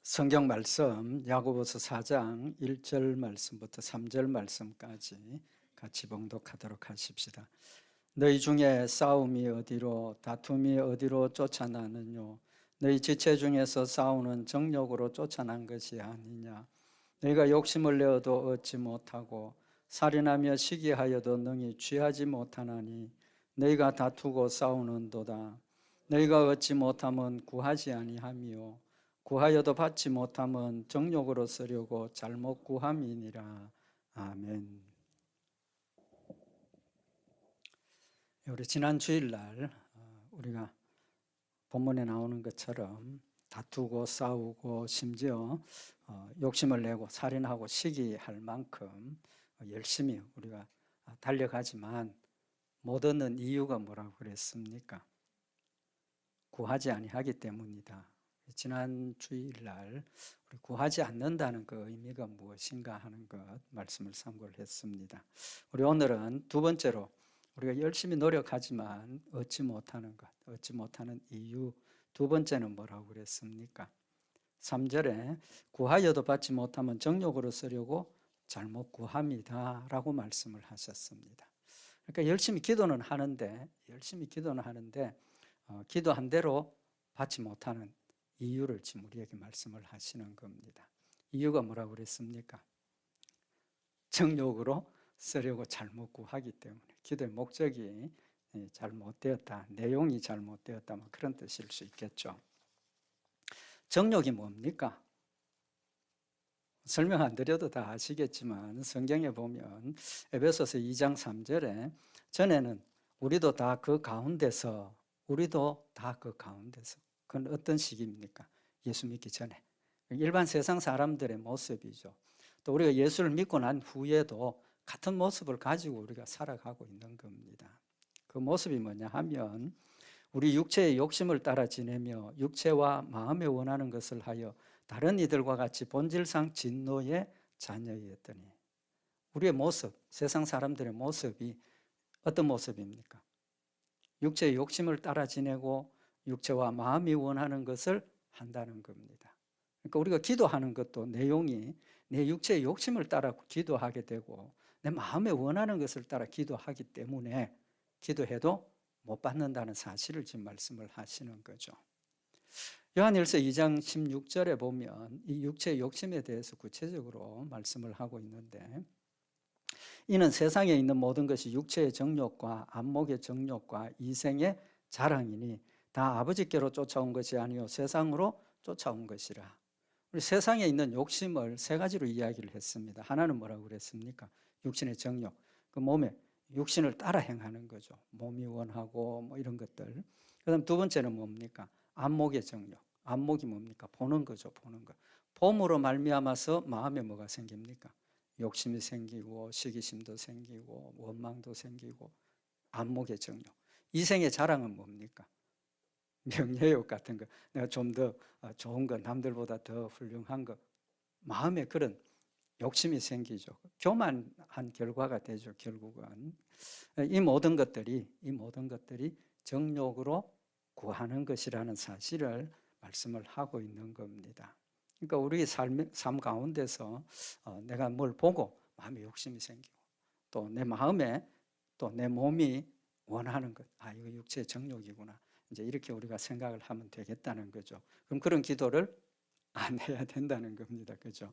성경 말씀 야고보서 4장 1절 말씀부터 3절 말씀까지 같이 봉독하도록 하십시다. 너희 중에 싸움이 어디로 다툼이 어디로 쫓아나느뇨? 너희 지체 중에서 싸우는 정욕으로 쫓아난 것이 아니냐? 너희가 욕심을 내어도 얻지 못하고 살인하며 시기하여도 능히 취하지 못하나니 너희가 다투고 싸우는도다. 너희가 얻지 못하면 구하지 아니하며 구하여도 받지 못하면 정욕으로 쓰려고 잘못 구함이니라. 아멘. 우리 지난 주일날 우리가 본문에 나오는 것처럼 다투고 싸우고 심지어 욕심을 내고 살인하고 시기할 만큼 열심히 우리가 달려가지만 못 얻는 이유가 뭐라고 그랬습니까? 구하지 아니하기 때문이다. 지난 주일날 우리 구하지 않는다는 그 의미가 무엇인가 하는 것 말씀을 참고를 했습니다. 우리 오늘은 두 번째로 우리가 열심히 노력하지만 얻지 못하는 것, 얻지 못하는 이유 두 번째는 뭐라고 그랬습니까? 3절에 구하여도 받지 못하면 정욕으로 쓰려고 잘못 구함이다 라고 말씀을 하셨습니다. 그러니까 열심히 기도는 하는데 기도한 대로 받지 못하는 이유를 지금 우리에게 말씀을 하시는 겁니다. 이유가 뭐라고 그랬습니까? 정욕으로 쓰려고 잘못 구하기 때문에 기도의 목적이 잘못되었다, 내용이 잘못되었다, 뭐 그런 뜻일 수 있겠죠. 정욕이 뭡니까? 설명 안 드려도 다 아시겠지만 성경에 보면 에베소서 2장 3절에 전에는 우리도 다 그 가운데서 그건 어떤 시기입니까? 예수 믿기 전에 일반 세상 사람들의 모습이죠. 또 우리가 예수를 믿고 난 후에도 같은 모습을 가지고 우리가 살아가고 있는 겁니다. 그 모습이 뭐냐 하면 우리 육체의 욕심을 따라 지내며 육체와 마음에 원하는 것을 하여 다른 이들과 같이 본질상 진노의 자녀였더니 우리의 모습, 세상 사람들의 모습이 어떤 모습입니까? 육체의 욕심을 따라 지내고 육체와 마음이 원하는 것을 한다는 겁니다. 그러니까 우리가 기도하는 것도 내용이 내 육체의 욕심을 따라 기도하게 되고 내 마음에 원하는 것을 따라 기도하기 때문에 기도해도 못 받는다는 사실을 지금 말씀을 하시는 거죠. 요한일서 2장 16절에 보면 이 육체의 욕심에 대해서 구체적으로 말씀을 하고 있는데 이는 세상에 있는 모든 것이 육체의 정욕과 안목의 정욕과 이생의 자랑이니 다 아버지께로 쫓아온 것이 아니요 세상으로 쫓아온 것이라. 우리 세상에 있는 욕심을 세 가지로 이야기를 했습니다. 하나는 뭐라고 그랬습니까? 육신의 정욕, 그 몸에 육신을 따라 행하는 거죠. 몸이 원하고 뭐 이런 것들. 그다음 두 번째는 뭡니까? 안목의 정욕. 안목이 뭡니까? 보는 거죠. 보는 거. 봄으로 말미암아서 마음에 뭐가 생깁니까? 욕심이 생기고 시기심도 생기고 원망도 생기고 안목의 정욕. 이생의 자랑은 뭡니까? 명예욕 같은 거, 내가 좀 더 좋은 거, 남들보다 더 훌륭한 거, 마음에 그런 욕심이 생기죠. 교만한 결과가 되죠. 결국은 이 모든 것들이 정욕으로 구하는 것이라는 사실을 말씀을 하고 있는 겁니다. 그러니까 우리 삶 가운데서 내가 뭘 보고 마음에 욕심이 생기고 또 내 마음에 또 내 몸이 원하는 것, 이거 육체의 정욕이구나. 이제 이렇게 우리가 생각을 하면 되겠다는 거죠. 그럼 그런 기도를 안 해야 된다는 겁니다. 그죠?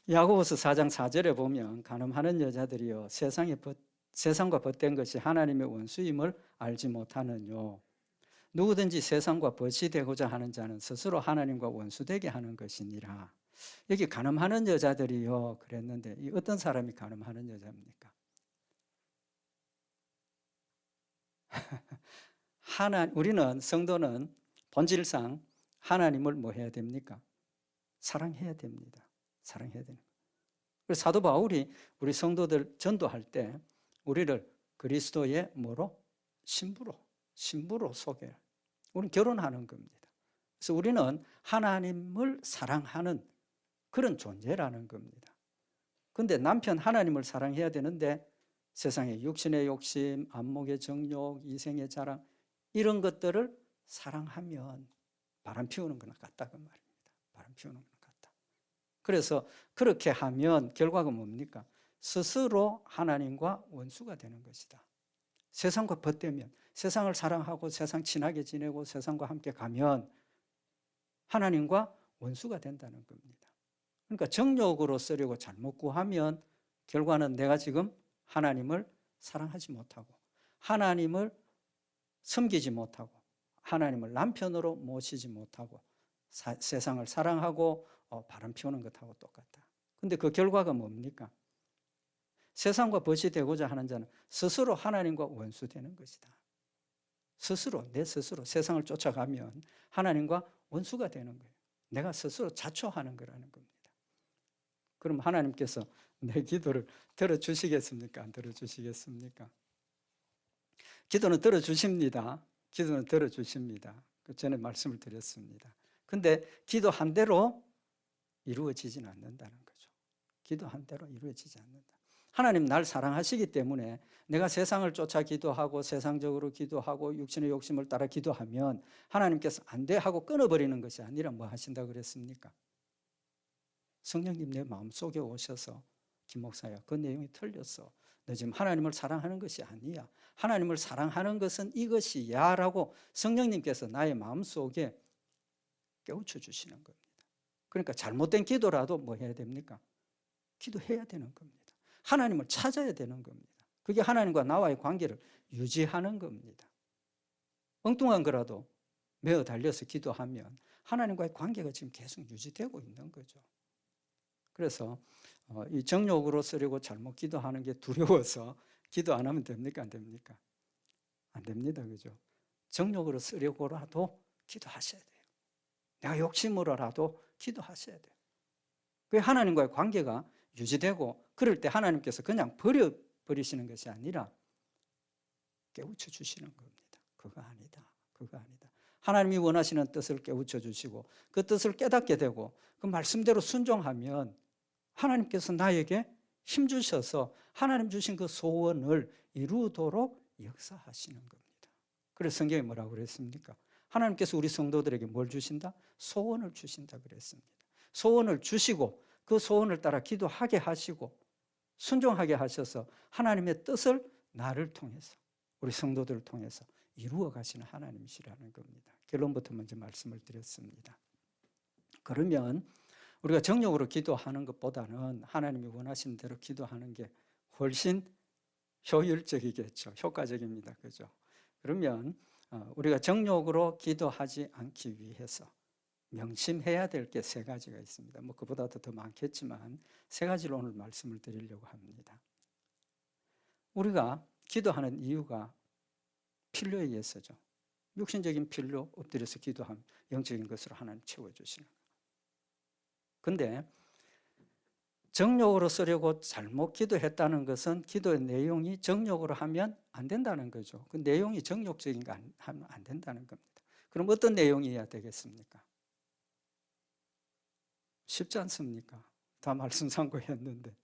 야고보서 4장 4절에 보면 간음하는 여자들이여 세상과 벗된 것이 하나님의 원수임을 알지 못하느뇨. 누구든지 세상과 벗이 되고자 하는 자는 스스로 하나님과 원수되게 하는 것이니라. 여기 간음하는 여자들이요 그랬는데 이 어떤 사람이 간음하는 여자입니까? 우리는 성도는 본질상 하나님을 뭐 해야 됩니까? 사랑해야 됩니다. 사랑해야 되는 거예요. 그래서 사도 바울이 우리 성도들 전도할 때 우리를 그리스도의 뭐로? 신부로 소개해요. 우리는 결혼하는 겁니다. 그래서 우리는 하나님을 사랑하는 그런 존재라는 겁니다. 그런데 남편 하나님을 사랑해야 되는데 세상의 육신의 욕심, 안목의 정욕, 이생의 자랑 이런 것들을 사랑하면 바람 피우는 거나 같다고 말입니다. 바람 피우는 것 같다. 그래서 그렇게 하면 결과가 뭡니까? 스스로 하나님과 원수가 되는 것이다. 세상과 벗대면, 세상을 사랑하고 세상 친하게 지내고 세상과 함께 가면 하나님과 원수가 된다는 겁니다. 그러니까 정욕으로 쓰려고 잘못 구하면 결과는 내가 지금 하나님을 사랑하지 못하고 하나님을 섬기지 못하고 하나님을 남편으로 모시지 못하고 세상을 사랑하고 바람 피우는 것하고 똑같다. 근데 그 결과가 뭡니까? 세상과 벗이 되고자 하는 자는 스스로 하나님과 원수되는 것이다. 스스로, 내 스스로 세상을 쫓아가면 하나님과 원수가 되는 거예요. 내가 스스로 자초하는 거라는 겁니다. 그럼 하나님께서 내 기도를 들어주시겠습니까? 안 들어주시겠습니까? 기도는 들어주십니다. 기도는 들어주십니다. 전에 말씀을 드렸습니다. 근데 기도한 대로 이루어지지는 않는다는 거죠. 기도한 대로 이루어지지 않는다. 하나님 날 사랑하시기 때문에 내가 세상을 쫓아 기도하고 세상적으로 기도하고 육신의 욕심을 따라 기도하면 하나님께서 안 돼 하고 끊어버리는 것이 아니라 뭐 하신다고 그랬습니까? 성령님 내 마음속에 오셔서 김 목사야 그 내용이 틀렸어. 너 지금 하나님을 사랑하는 것이 아니야. 하나님을 사랑하는 것은 이것이야 라고 성령님께서 나의 마음속에 깨우쳐 주시는 겁니다. 그러니까 잘못된 기도라도 뭐 해야 됩니까? 기도해야 되는 겁니다. 하나님을 찾아야 되는 겁니다. 그게 하나님과 나와의 관계를 유지하는 겁니다. 엉뚱한 거라도 매어 달려서 기도하면 하나님과의 관계가 지금 계속 유지되고 있는 거죠. 그래서 이 정욕으로 쓰려고 잘못 기도하는 게 두려워서 기도 안 하면 됩니까? 안 됩니까? 안 됩니다. 그죠? 정욕으로 쓰려고라도 기도하셔야 돼요. 내가 욕심으로라도 기도하셔야 돼요. 그 하나님과의 관계가 유지되고 그럴 때 하나님께서 그냥 버리시는 것이 아니라 깨우쳐 주시는 겁니다. 그거 아니다. 그거 아니다. 하나님이 원하시는 뜻을 깨우쳐 주시고 그 뜻을 깨닫게 되고 그 말씀대로 순종하면 하나님께서 나에게 힘 주셔서 하나님 주신 그 소원을 이루도록 역사하시는 겁니다. 그래서 성경에 뭐라고 그랬습니까? 하나님께서 우리 성도들에게 뭘 주신다? 소원을 주신다 그랬습니다. 소원을 주시고 그 소원을 따라 기도하게 하시고 순종하게 하셔서 하나님의 뜻을 나를 통해서 우리 성도들을 통해서 이루어 가시는 하나님이시라는 겁니다. 결론부터 먼저 말씀을 드렸습니다. 그러면 우리가 정욕으로 기도하는 것보다는 하나님이 원하시는 대로 기도하는 게 훨씬 효율적이겠죠. 효과적입니다. 그죠? 그러면 우리가 정욕으로 기도하지 않기 위해서 명심해야 될 게 세 가지가 있습니다. 뭐 그보다도 더 많겠지만 세 가지로 오늘 말씀을 드리려고 합니다. 우리가 기도하는 이유가 필요에 의해서죠. 육신적인 필요 엎드려서 기도하면 영적인 것으로 하나님 채워주시는 거예요. 근데 정욕으로 쓰려고 잘못 기도했다는 것은 기도의 내용이 정욕으로 하면 안 된다는 거죠. 그 내용이 정욕적인 거 하면 안 된다는 겁니다. 그럼 어떤 내용이어야 되겠습니까? 쉽지 않습니까? 다 말씀 참고했는데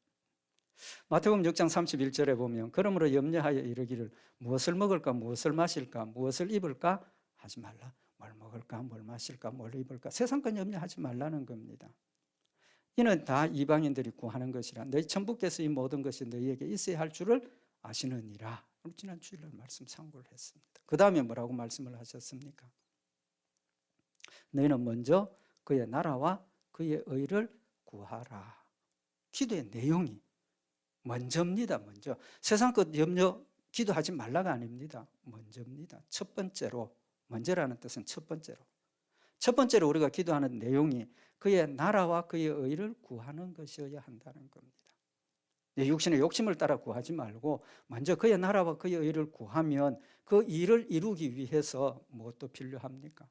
마태복음 6장 31절에 보면 그러므로 염려하여 이르기를 무엇을 먹을까 무엇을 마실까 무엇을 입을까 하지 말라. 뭘 먹을까 뭘 마실까 뭘 입을까 세상 건 염려하지 말라는 겁니다. 이는 다 이방인들이 구하는 것이라 너희 천부께서 이 모든 것이 너희에게 있어야 할 줄을 아시느니라. 지난 주일날 말씀 참고를 했습니다. 그 다음에 뭐라고 말씀을 하셨습니까? 너희는 먼저 그의 나라와 그의 의를 구하라. 기도의 내용이 먼저입니다. 먼저 세상 것 염려 기도하지 말라가 아닙니다. 먼저입니다. 첫 번째로 먼저라는 뜻은 첫 번째로 우리가 기도하는 내용이 그의 나라와 그의 의를 구하는 것이어야 한다는 겁니다. 내 육신의 욕심을 따라 구하지 말고 먼저 그의 나라와 그의 의를 구하면 그 일을 이루기 위해서 무엇도 필요합니까?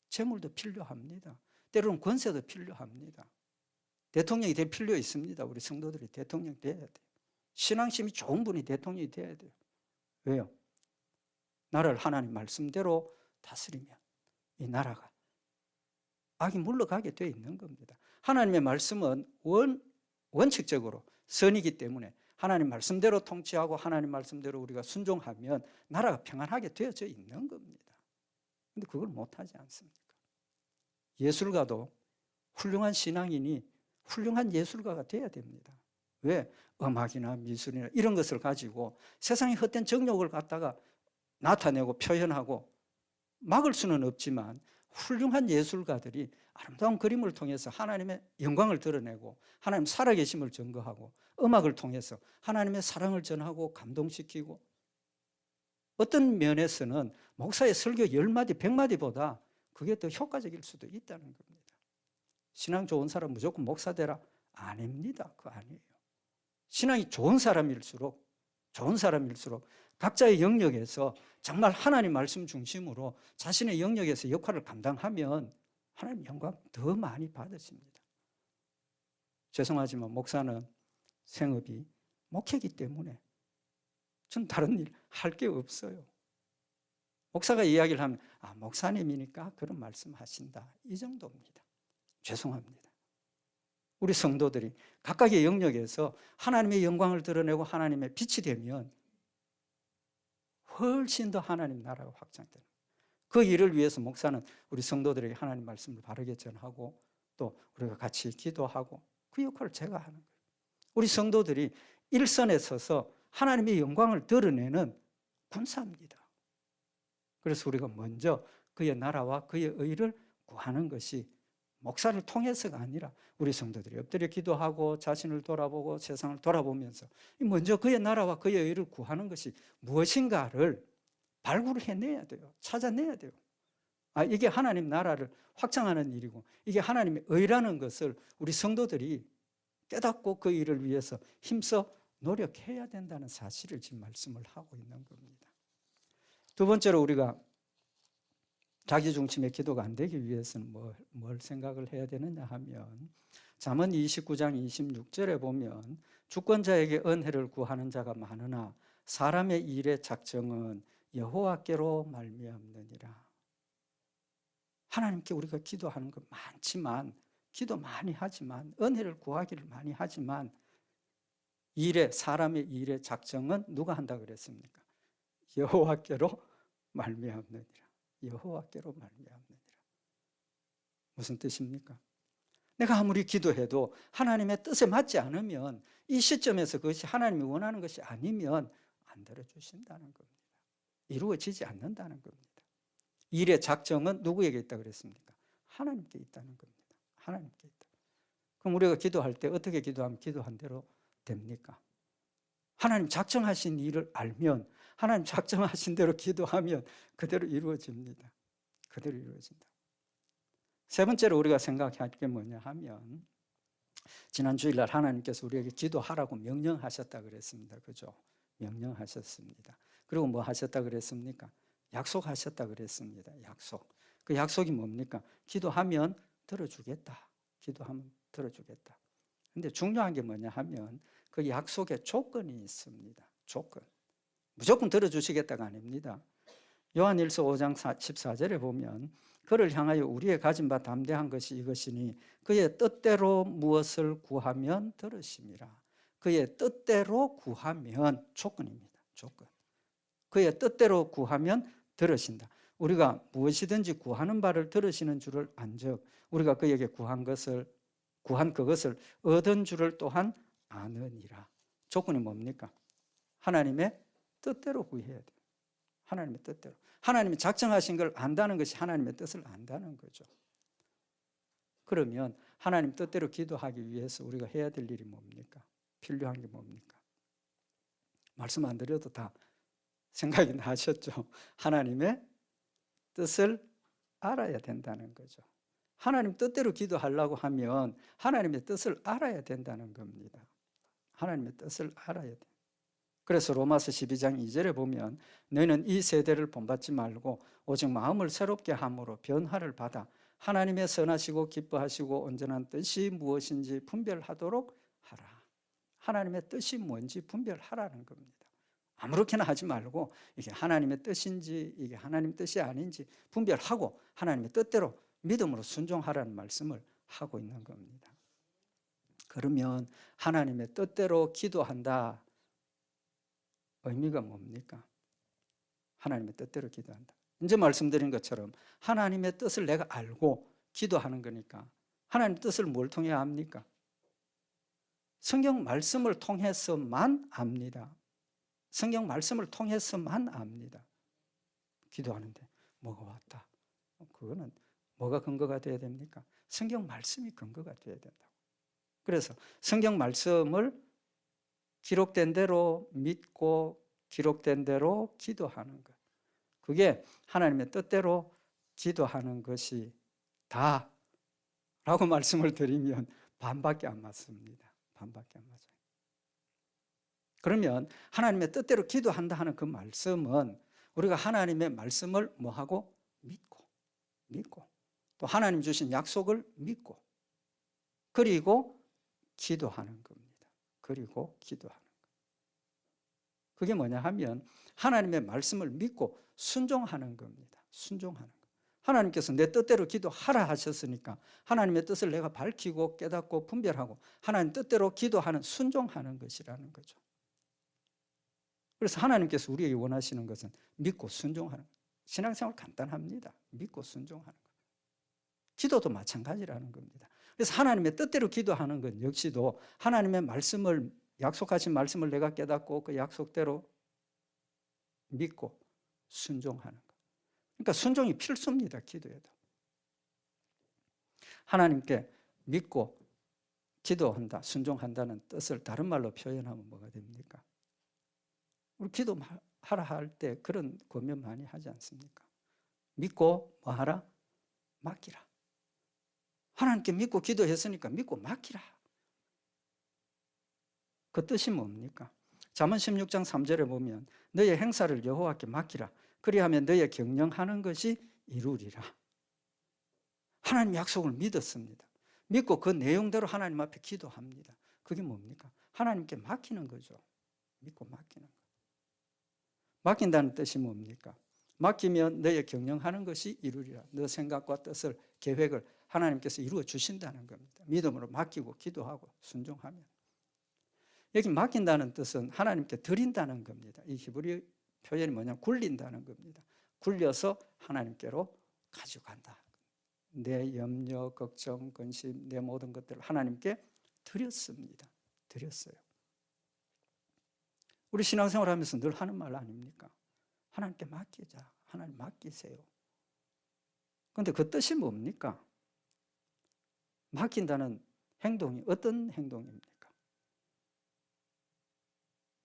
재물도 필요합니다. 때로는 권세도 필요합니다. 대통령이 될 필요 있습니다. 우리 성도들이 대통령 돼야 돼요. 신앙심이 좋은 분이 대통령이 돼야 돼요. 왜요? 나라를 하나님 말씀대로 다스리면 이 나라가 악이 물러가게 되어 있는 겁니다. 하나님의 말씀은 원칙적으로 선이기 때문에 하나님 말씀대로 통치하고 하나님 말씀대로 우리가 순종하면 나라가 평안하게 되어져 있는 겁니다. 그런데 그걸 못하지 않습니까? 예술가도 훌륭한 신앙인이 훌륭한 예술가가 돼야 됩니다. 왜? 음악이나 미술이나 이런 것을 가지고 세상의 헛된 정욕을 갖다가 나타내고 표현하고 막을 수는 없지만 훌륭한 예술가들이 아름다운 그림을 통해서 하나님의 영광을 드러내고 하나님 살아계심을 증거하고 음악을 통해서 하나님의 사랑을 전하고 감동시키고 어떤 면에서는 목사의 설교 10마디, 100마디보다 그게 더 효과적일 수도 있다는 겁니다. 신앙 좋은 사람 무조건 목사 되라? 아닙니다. 그거 아니에요. 신앙이 좋은 사람일수록 각자의 영역에서 정말 하나님 말씀 중심으로 자신의 영역에서 역할을 감당하면 하나님 영광 더 많이 받으십니다. 죄송하지만 목사는 생업이 목회이기 때문에 전 다른 일 할 게 없어요. 목사가 이야기를 하면 목사님이니까 그런 말씀하신다. 이 정도입니다. 죄송합니다. 우리 성도들이 각각의 영역에서 하나님의 영광을 드러내고 하나님의 빛이 되면 훨씬 더 하나님 나라가 확장되는 그 일을 위해서 목사는 우리 성도들에게 하나님 말씀을 바르게 전하고 또 우리가 같이 기도하고 그 역할을 제가 하는 거예요. 우리 성도들이 일선에 서서 하나님의 영광을 드러내는 군사입니다. 그래서 우리가 먼저 그의 나라와 그의 의를 구하는 것이 목사를 통해서가 아니라 우리 성도들이 엎드려 기도하고 자신을 돌아보고 세상을 돌아보면서 먼저 그의 나라와 그의 의를 구하는 것이 무엇인가를 발굴해내야 돼요. 찾아내야 돼요. 이게 하나님 나라를 확장하는 일이고 이게 하나님의 의라는 것을 우리 성도들이 깨닫고 그 일을 위해서 힘써 노력해야 된다는 사실을 지금 말씀을 하고 있는 겁니다. 두 번째로 우리가 자기 중심의 기도가 안 되기 위해서는 뭘 생각을 해야 되느냐 하면 잠언 29장 26절에 보면 주권자에게 은혜를 구하는 자가 많으나 사람의 일의 작정은 여호와께로 말미암느니라. 하나님께 우리가 기도하는 거 많지만 기도 많이 하지만 은혜를 구하기를 많이 하지만 사람의 일의 작정은 누가 한다 그랬습니까? 여호와께로 말미암느니라. 여호와께로 말미암느니라. 무슨 뜻입니까? 내가 아무리 기도해도 하나님의 뜻에 맞지 않으면 이 시점에서 그것이 하나님이 원하는 것이 아니면 안 들어주신다는 겁니다. 이루어지지 않는다는 겁니다. 일의 작정은 누구에게 있다 그랬습니까? 하나님께 있다는 겁니다. 하나님께 있다. 그럼 우리가 기도할 때 어떻게 기도하면 기도한 대로 됩니까? 하나님 작정하신 일을 알면 하나님 작정하신 대로 기도하면 그대로 이루어집니다. 그대로 이루어진다. 세 번째로 우리가 생각할 게 뭐냐 하면 지난 주일날 하나님께서 우리에게 기도하라고 명령하셨다 그랬습니다. 그죠? 명령하셨습니다. 그리고 뭐 하셨다 그랬습니까? 약속하셨다 그랬습니다. 약속. 그 약속이 뭡니까? 기도하면 들어주겠다. 기도하면 들어주겠다. 근데 중요한 게 뭐냐 하면 그 약속에 조건이 있습니다. 조건. 무조건 들어주시겠다가 아닙니다. 요한일서 5장 14절에 보면 그를 향하여 우리의 가진 바 담대한 것이 이것이니 그의 뜻대로 무엇을 구하면 들으심이라. 그의 뜻대로 구하면 조건입니다. 조건. 그의 뜻대로 구하면 들으신다. 우리가 무엇이든지 구하는 바를 들으시는 줄을 안즉 우리가 그에게 구한 그것을 얻은 줄을 또한 아느니라. 조건이 뭡니까? 하나님의 뜻대로 구해야 돼요. 하나님의 뜻대로. 하나님이 작정하신 걸 안다는 것이 하나님의 뜻을 안다는 거죠. 그러면 하나님 뜻대로 기도하기 위해서 우리가 해야 될 일이 뭡니까? 필요한 게 뭡니까? 말씀 안 드려도 다 생각이 나셨죠? 하나님의 뜻을 알아야 된다는 거죠. 하나님 뜻대로 기도하려고 하면 하나님의 뜻을 알아야 된다는 겁니다. 하나님의 뜻을 알아야 돼. 그래서 로마서 12장 2절에 보면 너희는 이 세대를 본받지 말고 오직 마음을 새롭게 함으로 변화를 받아 하나님의 선하시고 기뻐하시고 온전한 뜻이 무엇인지 분별하도록 하라. 하나님의 뜻이 뭔지 분별하라는 겁니다. 아무렇게나 하지 말고 이게 하나님의 뜻인지 이게 하나님 뜻이 아닌지 분별하고 하나님의 뜻대로 믿음으로 순종하라는 말씀을 하고 있는 겁니다. 그러면 하나님의 뜻대로 기도한다. 의미가 뭡니까? 하나님의 뜻대로 기도한다. 이제 말씀드린 것처럼 하나님의 뜻을 내가 알고 기도하는 거니까 하나님 뜻을 뭘 통해 압니까? 성경 말씀을 통해서만 압니다. 성경 말씀을 통해서만 압니다. 기도하는데 뭐가 왔다. 그거는 뭐가 근거가 되어야 됩니까? 성경 말씀이 근거가 되어야 된다고. 그래서 성경 말씀을 기록된 대로 믿고 기록된 대로 기도하는 것. 그게 하나님의 뜻대로 기도하는 것이 다라고 말씀을 드리면 반밖에 안 맞습니다. 반밖에 안 맞아요. 그러면 하나님의 뜻대로 기도한다 하는 그 말씀은 우리가 하나님의 말씀을 뭐하고? 믿고 또 하나님 주신 약속을 믿고 그리고 기도하는 겁니다. 그리고 기도하는 것. 그게 뭐냐 하면 하나님의 말씀을 믿고 순종하는 겁니다. 순종하는 것. 하나님께서 내 뜻대로 기도하라 하셨으니까 하나님의 뜻을 내가 밝히고 깨닫고 분별하고 하나님 뜻대로 기도하는 순종하는 것이라는 거죠. 그래서 하나님께서 우리에게 원하시는 것은 믿고 순종하는 것. 신앙생활 간단합니다. 믿고 순종하는 것. 기도도 마찬가지라는 겁니다. 그래서 하나님의 뜻대로 기도하는 것 역시도 하나님의 말씀을 약속하신 말씀을 내가 깨닫고 그 약속대로 믿고 순종하는 것. 그러니까 순종이 필수입니다. 기도에도. 하나님께 믿고 기도한다, 순종한다는 뜻을 다른 말로 표현하면 뭐가 됩니까? 우리 기도하라 할 때 그런 권면 많이 하지 않습니까? 믿고 뭐 하라? 맡기라. 하나님께 믿고 기도했으니까 믿고 맡기라. 그 뜻이 뭡니까? 잠언 16장 3절에 보면 너의 행사를 여호와께 맡기라. 그리하면 너의 경영하는 것이 이루리라. 하나님 약속을 믿었습니다. 믿고 그 내용대로 하나님 앞에 기도합니다. 그게 뭡니까? 하나님께 맡기는 거죠. 믿고 맡기는 거. 맡긴다는 뜻이 뭡니까? 맡기면 너의 경영하는 것이 이루리라. 너 생각과 뜻을, 계획을 하나님께서 이루어 주신다는 겁니다. 믿음으로 맡기고 기도하고 순종하면. 여기 맡긴다는 뜻은 하나님께 드린다는 겁니다. 이 히브리 표현이 뭐냐면 굴린다는 겁니다. 굴려서 하나님께로 가져간다. 내 염려, 걱정, 근심, 내 모든 것들을 하나님께 드렸습니다. 드렸어요. 우리 신앙생활 하면서 늘 하는 말 아닙니까? 하나님께 맡기자. 하나님 맡기세요. 그런데 그 뜻이 뭡니까? 맡긴다는 행동이 어떤 행동입니까?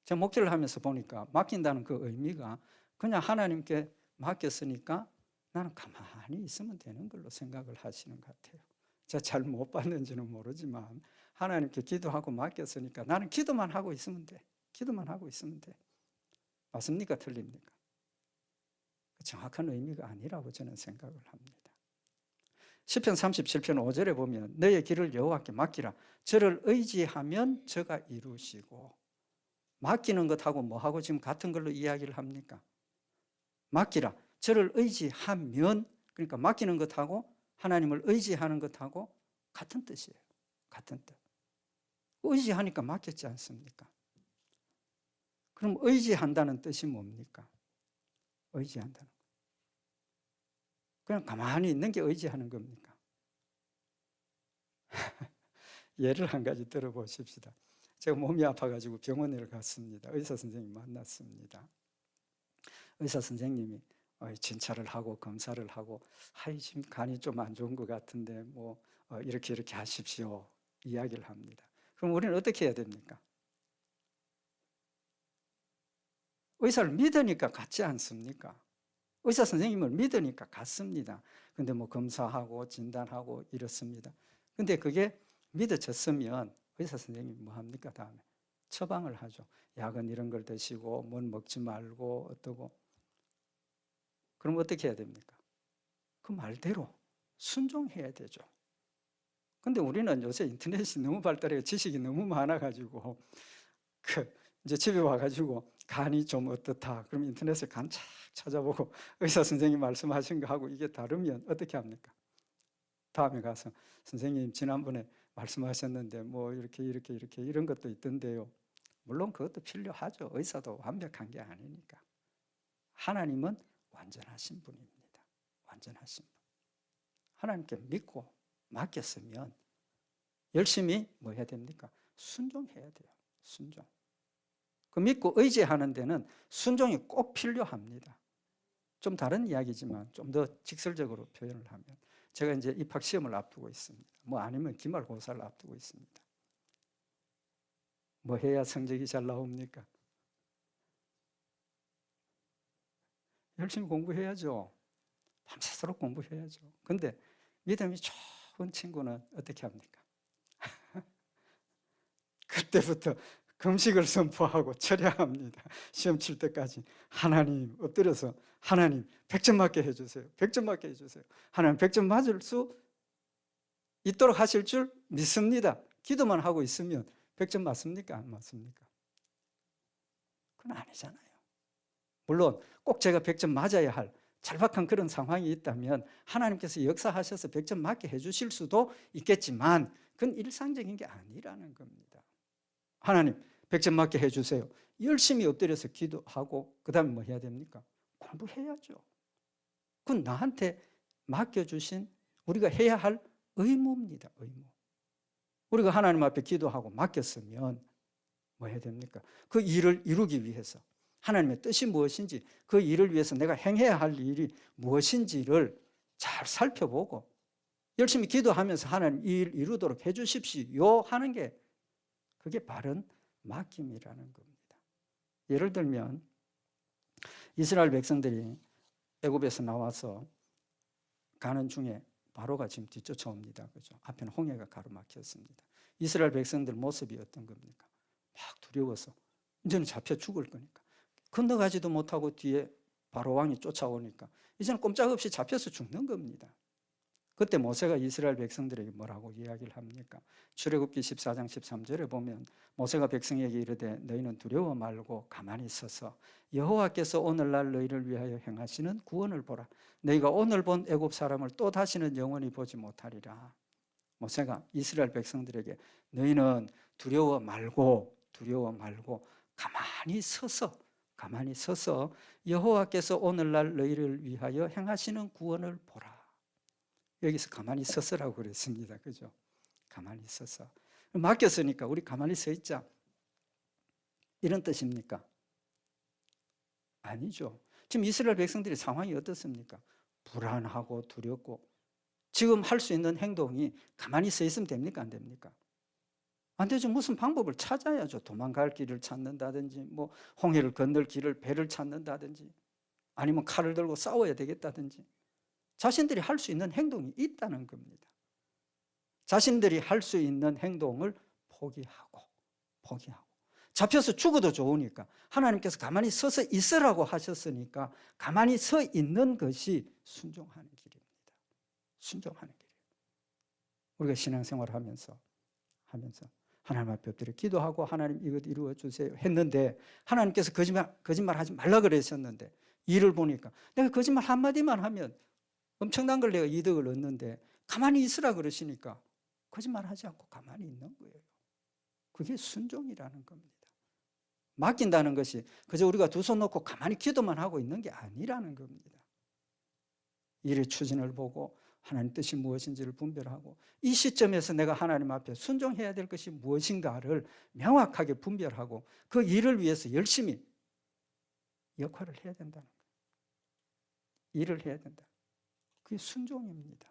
제가 목회를 하면서 보니까 맡긴다는 그 의미가 그냥 하나님께 맡겼으니까 나는 가만히 있으면 되는 걸로 생각을 하시는 것 같아요. 제가 잘 못 봤는지는 모르지만 하나님께 기도하고 맡겼으니까 나는 기도만 하고 있으면 돼. 기도만 하고 있으면 돼. 맞습니까? 틀립니까? 정확한 의미가 아니라고 저는 생각을 합니다. 시편 37편 5절에 보면 너의 길을 여호와께 맡기라. 저를 의지하면 저가 이루시고. 맡기는 것하고 뭐하고 지금 같은 걸로 이야기를 합니까? 맡기라. 저를 의지하면, 그러니까 맡기는 것하고 하나님을 의지하는 것하고 같은 뜻이에요. 같은 뜻. 의지하니까 맡겼지 않습니까? 그럼 의지한다는 뜻이 뭡니까? 의지한다는 거. 그냥 가만히 있는 게 의지하는 겁니까? 예를 한 가지 들어보십시다. 제가 몸이 아파가지고 병원에 갔습니다. 의사 선생님 만났습니다. 의사 선생님이 진찰을 하고 검사를 하고 지금 간이 좀 안 좋은 것 같은데 뭐 이렇게 하십시오 이야기를 합니다. 그럼 우리는 어떻게 해야 됩니까? 의사를 믿으니까 같지 않습니까? 의사 선생님을 믿으니까 같습니다. 근데 뭐 검사하고 진단하고 이렇습니다. 근데 그게 믿어졌으면 의사 선생님이 뭐 합니까? 다음에 처방을 하죠. 약은 이런 걸 드시고 뭔 먹지 말고 어떠고. 그럼 어떻게 해야 됩니까? 그 말대로 순종해야 되죠. 근데 우리는 요새 인터넷이 너무 발달해 지식이 너무 많아가지고 이제 집에 와가지고 간이 좀 어떻다. 그럼 인터넷에 간 착 찾아보고 의사 선생님 말씀하신 거 하고 이게 다르면 어떻게 합니까? 다음에 가서 선생님 지난번에 말씀하셨는데 뭐 이렇게 이런 것도 있던데요. 물론 그것도 필요하죠. 의사도 완벽한 게 아니니까. 하나님은 완전하신 분입니다. 완전하신 분. 하나님께 믿고 맡겼으면 열심히 뭐 해야 됩니까? 순종해야 돼요. 순종. 그 믿고 의지하는 데는 순종이 꼭 필요합니다. 좀 다른 이야기지만 좀 더 직설적으로 표현을 하면 제가 이제 입학 시험을 앞두고 있습니다. 뭐 아니면 기말고사를 앞두고 있습니다. 뭐 해야 성적이 잘 나옵니까? 열심히 공부해야죠. 밤새도록 공부해야죠. 근데 믿음이 좋은 친구는 어떻게 합니까? 그때부터 금식을 선포하고 철야합니다. 시험 칠 때까지 하나님 엎드려서 하나님 100점 맞게 해주세요. 100점 맞게 해주세요. 하나님 100점 맞을 수 있도록 하실 줄 믿습니다. 기도만 하고 있으면 100점 맞습니까? 안 맞습니까? 그건 아니잖아요. 물론 꼭 제가 100점 맞아야 할 절박한 그런 상황이 있다면 하나님께서 역사하셔서 100점 맞게 해주실 수도 있겠지만 그건 일상적인 게 아니라는 겁니다. 하나님 100점 맞게 해주세요. 열심히 엎드려서 기도하고 그 다음에 뭐 해야 됩니까? 공부해야죠. 그건 나한테 맡겨주신 우리가 해야 할 의무입니다. 의무. 우리가 하나님 앞에 기도하고 맡겼으면 뭐 해야 됩니까? 그 일을 이루기 위해서 하나님의 뜻이 무엇인지 그 일을 위해서 내가 행해야 할 일이 무엇인지를 잘 살펴보고 열심히 기도하면서 하나님 이 일 이루도록 해주십시오 하는 게 그게 바른 맡김이라는 겁니다. 예를 들면 이스라엘 백성들이 애굽에서 나와서 가는 중에 바로가 지금 뒤쫓아옵니다. 그죠? 앞에는 홍해가 가로막혔습니다. 이스라엘 백성들 모습이 어떤 겁니까? 막 두려워서 이제는 잡혀 죽을 거니까 건너가지도 못하고 뒤에 바로 왕이 쫓아오니까 이제는 꼼짝없이 잡혀서 죽는 겁니다. 그때 모세가 이스라엘 백성들에게 뭐라고 이야기를 합니까? 출애굽기 14장 13절에 보면 모세가 백성에게 이르되 너희는 두려워 말고 가만히 서서 여호와께서 오늘날 너희를 위하여 행하시는 구원을 보라. 너희가 오늘 본 애굽 사람을 또 다시는 영원히 보지 못하리라. 모세가 이스라엘 백성들에게 너희는 두려워 말고 가만히 서서 여호와께서 오늘날 너희를 위하여 행하시는 구원을 보라. 여기서 가만히 서서라고 그랬습니다. 그죠? 가만히 서서. 맡겼으니까 우리 가만히 서 있자. 이런 뜻입니까? 아니죠. 지금 이스라엘 백성들의 상황이 어떻습니까? 불안하고 두렵고 지금 할 수 있는 행동이 가만히 서 있으면 됩니까? 안 됩니까? 안 되죠. 무슨 방법을 찾아야죠. 도망갈 길을 찾는다든지 뭐 홍해를 건널 길을 배를 찾는다든지 아니면 칼을 들고 싸워야 되겠다든지 자신들이 할 수 있는 행동이 있다는 겁니다. 자신들이 할 수 있는 행동을 포기하고 잡혀서 죽어도 좋으니까 하나님께서 가만히 서서 있으라고 하셨으니까 가만히 서 있는 것이 순종하는 길입니다. 순종하는 길이에요. 우리가 신앙생활을 하면서 하나님 앞에 엎드려 기도하고 하나님 이것 이루어 주세요 했는데 하나님께서 거짓말 하지 말라 그러셨는데 일을 보니까 내가 거짓말 한마디만 하면 엄청난 걸 내가 이득을 얻는데 가만히 있으라 그러시니까 거짓말하지 않고 가만히 있는 거예요. 그게 순종이라는 겁니다. 맡긴다는 것이 그저 우리가 두 손 놓고 가만히 기도만 하고 있는 게 아니라는 겁니다. 일의 추진을 보고 하나님 뜻이 무엇인지를 분별하고 이 시점에서 내가 하나님 앞에 순종해야 될 것이 무엇인가를 명확하게 분별하고 그 일을 위해서 열심히 역할을 해야 된다는 거예요. 일을 해야 된다. 그게 순종입니다.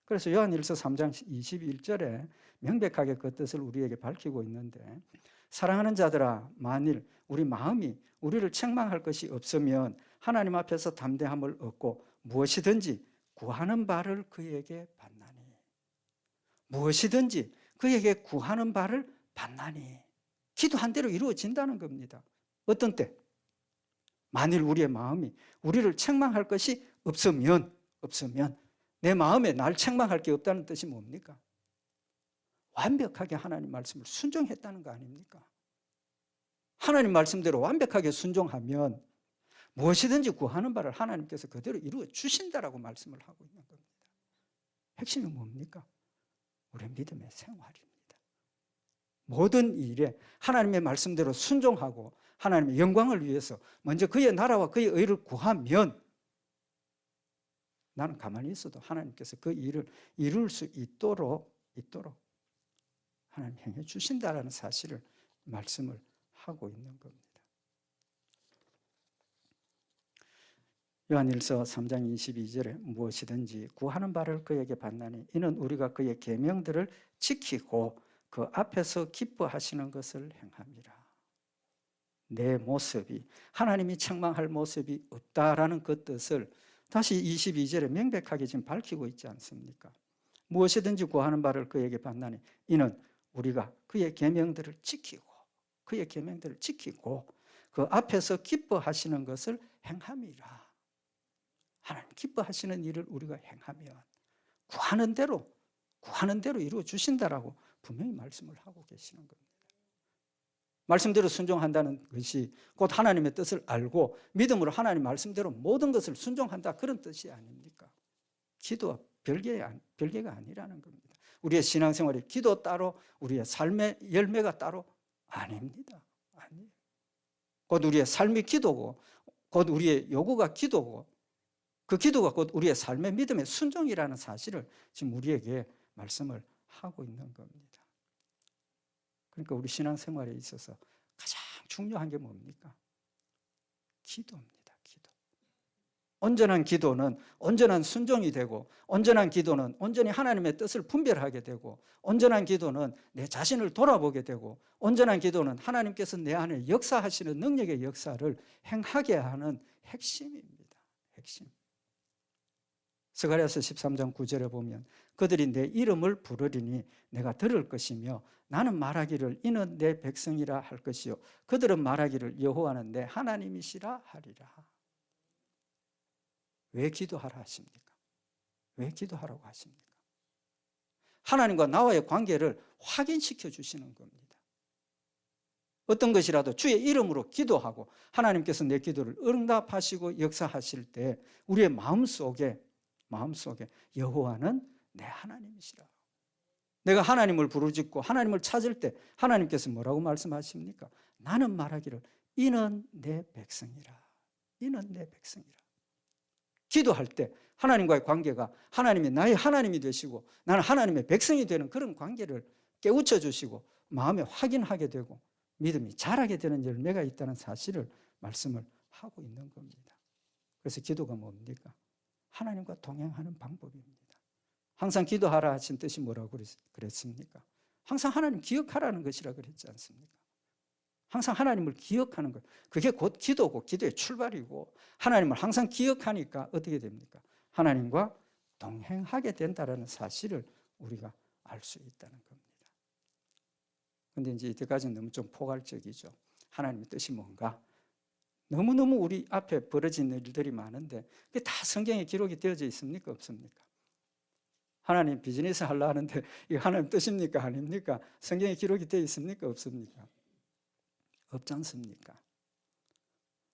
그래서 요한일서 3장 21절에 명백하게 그 뜻을 우리에게 밝히고 있는데 사랑하는 자들아 만일 우리 마음이 우리를 책망할 것이 없으면 하나님 앞에서 담대함을 얻고 무엇이든지 구하는 바를 그에게 받나니 무엇이든지 그에게 구하는 바를 받나니 기도한 대로 이루어진다는 겁니다. 어떤 때? 만일 우리의 마음이 우리를 책망할 것이 없으면 내 마음에 날 책망할 게 없다는 뜻이 뭡니까? 완벽하게 하나님 말씀을 순종했다는 거 아닙니까? 하나님 말씀대로 완벽하게 순종하면 무엇이든지 구하는 바를 하나님께서 그대로 이루어 주신다라고 말씀을 하고 있는 겁니다. 핵심이 뭡니까? 우리의 믿음의 생활입니다. 모든 일에 하나님의 말씀대로 순종하고 하나님의 영광을 위해서 먼저 그의 나라와 그의 의를 구하면 나는 가만히 있어도 하나님께서 그 일을 이룰 수 있도록 하나님 행해 주신다라는 사실을 말씀을 하고 있는 겁니다. 요한일서 3장 22절에 무엇이든지 구하는 바를 그에게 받나니 이는 우리가 그의 계명들을 지키고 그 앞에서 기뻐하시는 것을 행함이라. 내 모습이 하나님이 책망할 모습이 없다라는 그 뜻을 다시 22절에 명백하게 지금 밝히고 있지 않습니까? 무엇이든지 구하는 바를 그에게 받나니 이는 우리가 그의 계명들을 지키고 그 앞에서 기뻐하시는 것을 행함이라. 하나님 기뻐하시는 일을 우리가 행하면 구하는 대로 이루어 주신다라고 분명히 말씀을 하고 계시는 겁니다. 말씀대로 순종한다는 것이 곧 하나님의 뜻을 알고 믿음으로 하나님 말씀대로 모든 것을 순종한다, 그런 뜻이 아닙니까? 기도와 별개가 아니라는 겁니다. 우리의 신앙생활이 기도 따로 우리의 삶의 열매가 따로 아닙니다. 아니에요. 곧 우리의 삶이 기도고 곧 우리의 요구가 기도고 그 기도가 곧 우리의 삶의 믿음의 순종이라는 사실을 지금 우리에게 말씀을 하고 있는 겁니다. 그러니까 우리 신앙생활에 있어서 가장 중요한 게 뭡니까? 기도입니다. 기도. 온전한 기도는 온전한 순종이 되고, 온전한 기도는 온전히 하나님의 뜻을 분별하게 되고, 온전한 기도는 내 자신을 돌아보게 되고, 온전한 기도는 하나님께서 내 안에 역사하시는 능력의 역사를 행하게 하는 핵심입니다. 핵심. 스가랴서 13장 9절에 보면 그들이 내 이름을 부르리니 내가 들을 것이며 나는 말하기를 이는 내 백성이라 할 것이요 그들은 말하기를 여호와는 내 하나님이시라 하리라. 왜 기도하라 하십니까? 왜 기도하라고 하십니까? 하나님과 나와의 관계를 확인시켜 주시는 겁니다. 어떤 것이라도 주의 이름으로 기도하고 하나님께서 내 기도를 응답하시고 역사하실 때 우리의 마음속에 여호와는 내 하나님이시라. 내가 하나님을 부르짖고 하나님을 찾을 때 하나님께서 뭐라고 말씀하십니까? 나는 말하기를 이는 내 백성이라. 이는 내 백성이라. 기도할 때 하나님과의 관계가 하나님이 나의 하나님이 되시고 나는 하나님의 백성이 되는 그런 관계를 깨우쳐 주시고 마음에 확인하게 되고 믿음이 자라게 되는 열매가 있다는 사실을 말씀을 하고 있는 겁니다. 그래서 기도가 뭡니까? 하나님과 동행하는 방법입니다. 항상 기도하라 하신 뜻이 뭐라고 그랬습니까? 항상 하나님 기억하라는 것이라 그랬지 않습니까? 항상 하나님을 기억하는 것, 그게 곧 기도고 기도의 출발이고 하나님을 항상 기억하니까 어떻게 됩니까? 하나님과 동행하게 된다는 사실을 우리가 알 수 있다는 겁니다. 그런데 이제 이때까지는 너무 좀 포괄적이죠. 하나님의 뜻이 뭔가? 너무너무 우리 앞에 벌어진 일들이 많은데 그게 다 성경에 기록이 되어져 있습니까? 없습니까? 하나님 비즈니스 하려고 하는데 이거 하나님 뜻입니까? 아닙니까? 성경에 기록이 되어 있습니까? 없습니까? 없지 않습니까?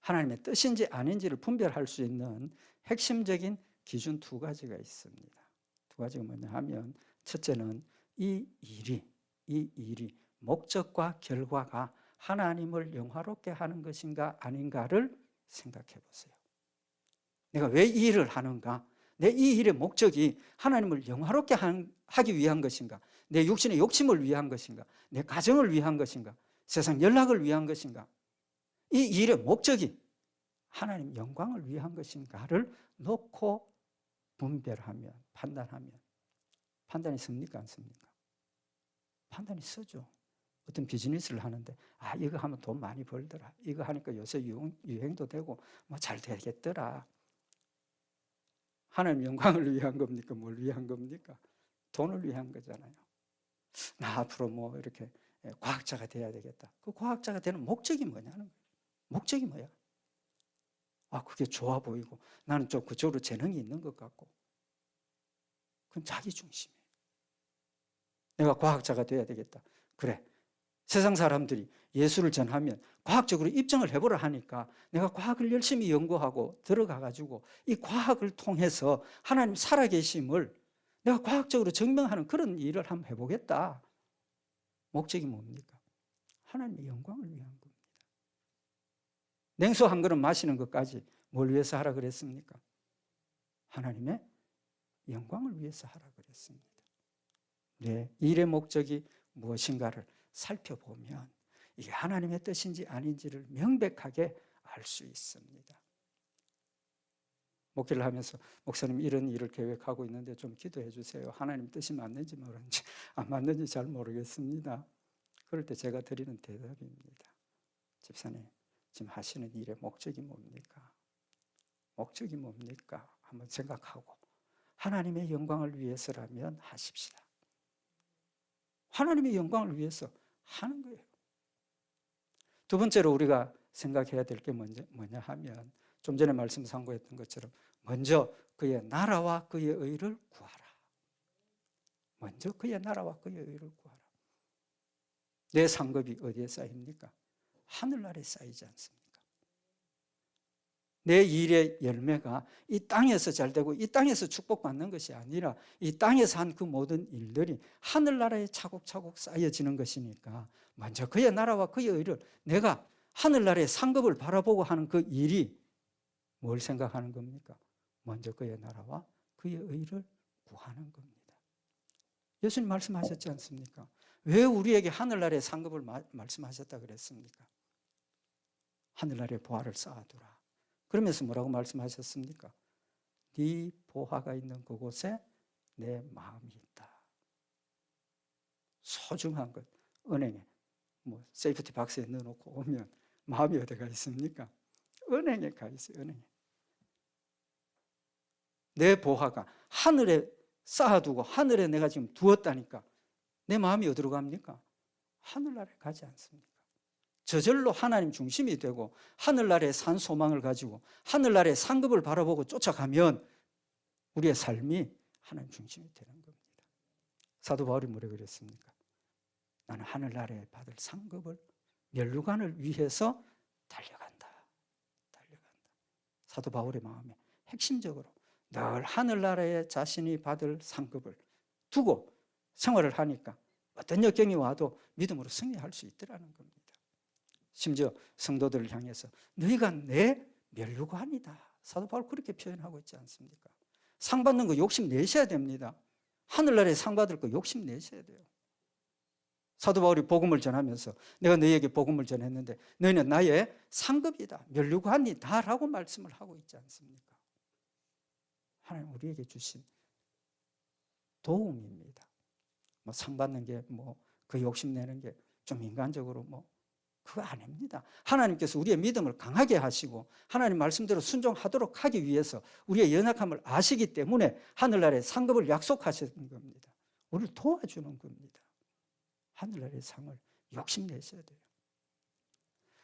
하나님의 뜻인지 아닌지를 분별할 수 있는 핵심적인 기준 두 가지가 있습니다. 두 가지가 뭐냐 하면 첫째는 이 일이 목적과 결과가 하나님을 영화롭게 하는 것인가 아닌가를 생각해 보세요. 내가 왜 이 일을 하는가? 내 이 일의 목적이 하나님을 영화롭게 하기 위한 것인가? 내 육신의 욕심을 위한 것인가? 내 가정을 위한 것인가? 세상 연락을 위한 것인가? 이 일의 목적이 하나님 영광을 위한 것인가를 놓고 분별하면, 판단이 섭니까? 안 섭니까? 판단이 서죠. 어떤 비즈니스를 하는데 이거 하면 돈 많이 벌더라. 이거 하니까 요새 유행도 되고 뭐 잘 되겠더라. 하나님 영광을 위한 겁니까? 뭘 위한 겁니까? 돈을 위한 거잖아요. 나 앞으로 뭐 이렇게 과학자가 돼야 되겠다. 그 과학자가 되는 목적이 뭐냐는 거예요. 목적이 뭐야? 그게 좋아 보이고 나는 좀 그쪽으로 재능이 있는 것 같고 그건 자기 중심이에요. 내가 과학자가 돼야 되겠다. 그래. 세상 사람들이 예수를 전하면 과학적으로 입증을 해보라 하니까 내가 과학을 열심히 연구하고 들어가가지고 이 과학을 통해서 하나님 살아계심을 내가 과학적으로 증명하는 그런 일을 한번 해보겠다. 목적이 뭡니까? 하나님의 영광을 위한 겁니다. 냉수 한 그릇 마시는 것까지 뭘 위해서 하라 그랬습니까? 하나님의 영광을 위해서 하라 그랬습니다. 내 일의 목적이 무엇인가를 살펴보면 이게 하나님의 뜻인지 아닌지를 명백하게 알 수 있습니다. 목회를 하면서 목사님 이런 일을 계획하고 있는데 좀 기도해 주세요. 하나님 뜻이 맞는지 모르는지 안 맞는지 잘 모르겠습니다. 그럴 때 제가 드리는 대답입니다. 집사님, 지금 하시는 일의 목적이 뭡니까? 목적이 뭡니까? 한번 생각하고 하나님의 영광을 위해서라면 하십시다. 하나님의 영광을 위해서 하는 거예요. 두 번째로 우리가 생각해야 될 게 뭐냐 하면 좀 전에 말씀 상고했던 것처럼 먼저 그의 나라와 그의 의를 구하라. 먼저 그의 나라와 그의 의를 구하라. 내 상급이 어디에 쌓입니까? 하늘나라에 쌓이지 않습니까? 내 일의 열매가 이 땅에서 잘 되고 이 땅에서 축복받는 것이 아니라 이 땅에서 한 그 모든 일들이 하늘나라에 차곡차곡 쌓여지는 것이니까 먼저 그의 나라와 그의 의를, 내가 하늘나라의 상급을 바라보고 하는 그 일이 뭘 생각하는 겁니까? 먼저 그의 나라와 그의 의를 구하는 겁니다. 예수님 말씀하셨지 않습니까? 왜 우리에게 하늘나라의 상급을 말씀하셨다 그랬습니까? 하늘나라의 보화를 쌓아두라. 그러면서 뭐라고 말씀하셨습니까? 네 보화가 있는 그곳에 내 마음이 있다. 소중한 것, 은행에 세이프티 박스에 넣어놓고 오면 마음이 어디가 있습니까? 은행에 가 있어요. 은행에. 내 보화가 하늘에 쌓아두고 하늘에 내가 지금 두었다니까 내 마음이 어디로 갑니까? 하늘나라에 가지 않습니까? 저절로 하나님 중심이 되고 하늘나라에 산 소망을 가지고 하늘나라의 상급을 바라보고 쫓아가면 우리의 삶이 하나님 중심이 되는 겁니다. 사도 바울이 뭐라 그랬습니까? 나는 하늘나라에 받을 상급을, 면류관을 위해서 달려간다. 사도 바울의 마음에 핵심적으로 늘 하늘나라에 자신이 받을 상급을 두고 생활을 하니까 어떤 역경이 와도 믿음으로 승리할 수 있더라는 겁니다. 심지어 성도들을 향해서 너희가 내 면류관이다. 사도 바울 그렇게 표현하고 있지 않습니까? 상 받는 거 욕심 내셔야 됩니다. 하늘나라에 상 받을 거 욕심 내셔야 돼요. 사도 바울이 복음을 전하면서 내가 너희에게 복음을 전했는데 너희는 나의 상급이다, 면류관이다라고 말씀을 하고 있지 않습니까? 하나님 우리에게 주신 도움입니다. 상 받는 게 그 욕심 내는 게 좀 인간적으로 그거 아닙니다. 하나님께서 우리의 믿음을 강하게 하시고 하나님 말씀대로 순종하도록 하기 위해서 우리의 연약함을 아시기 때문에 하늘나라의 상급을 약속하시는 겁니다. 우리를 도와주는 겁니다. 하늘나라의 상을 욕심내셔야 돼요.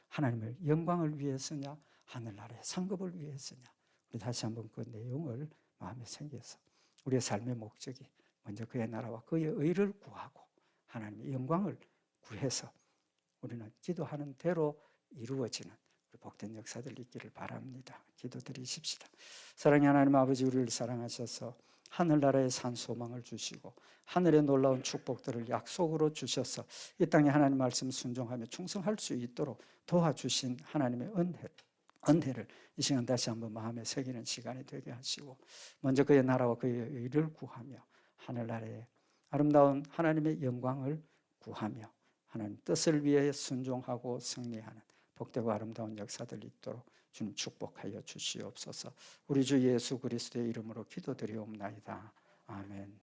하나님의 영광을 위해서냐 하늘나라의 상급을 위해서냐, 우리 다시 한번 그 내용을 마음에 새겨서 우리의 삶의 목적이 먼저 그의 나라와 그의 의를 구하고 하나님의 영광을 구해서 우리는 기도하는 대로 이루어지는 복된 역사들 있기를 바랍니다. 기도드리십시다. 사랑의 하나님 아버지, 우리를 사랑하셔서 하늘나라에 산 소망을 주시고 하늘의 놀라운 축복들을 약속으로 주셔서 이 땅에 하나님 말씀 순종하며 충성할 수 있도록 도와주신 하나님의 은혜를 이 시간 다시 한번 마음에 새기는 시간이 되게 하시고 먼저 그의 나라와 그의 의를 구하며 하늘나라의 아름다운 하나님의 영광을 구하며 하나님 뜻을 위해 순종하고 승리하는 복되고 아름다운 역사들 있도록 주님 축복하여 주시옵소서. 우리 주 예수 그리스도의 이름으로 기도드리옵나이다. 아멘.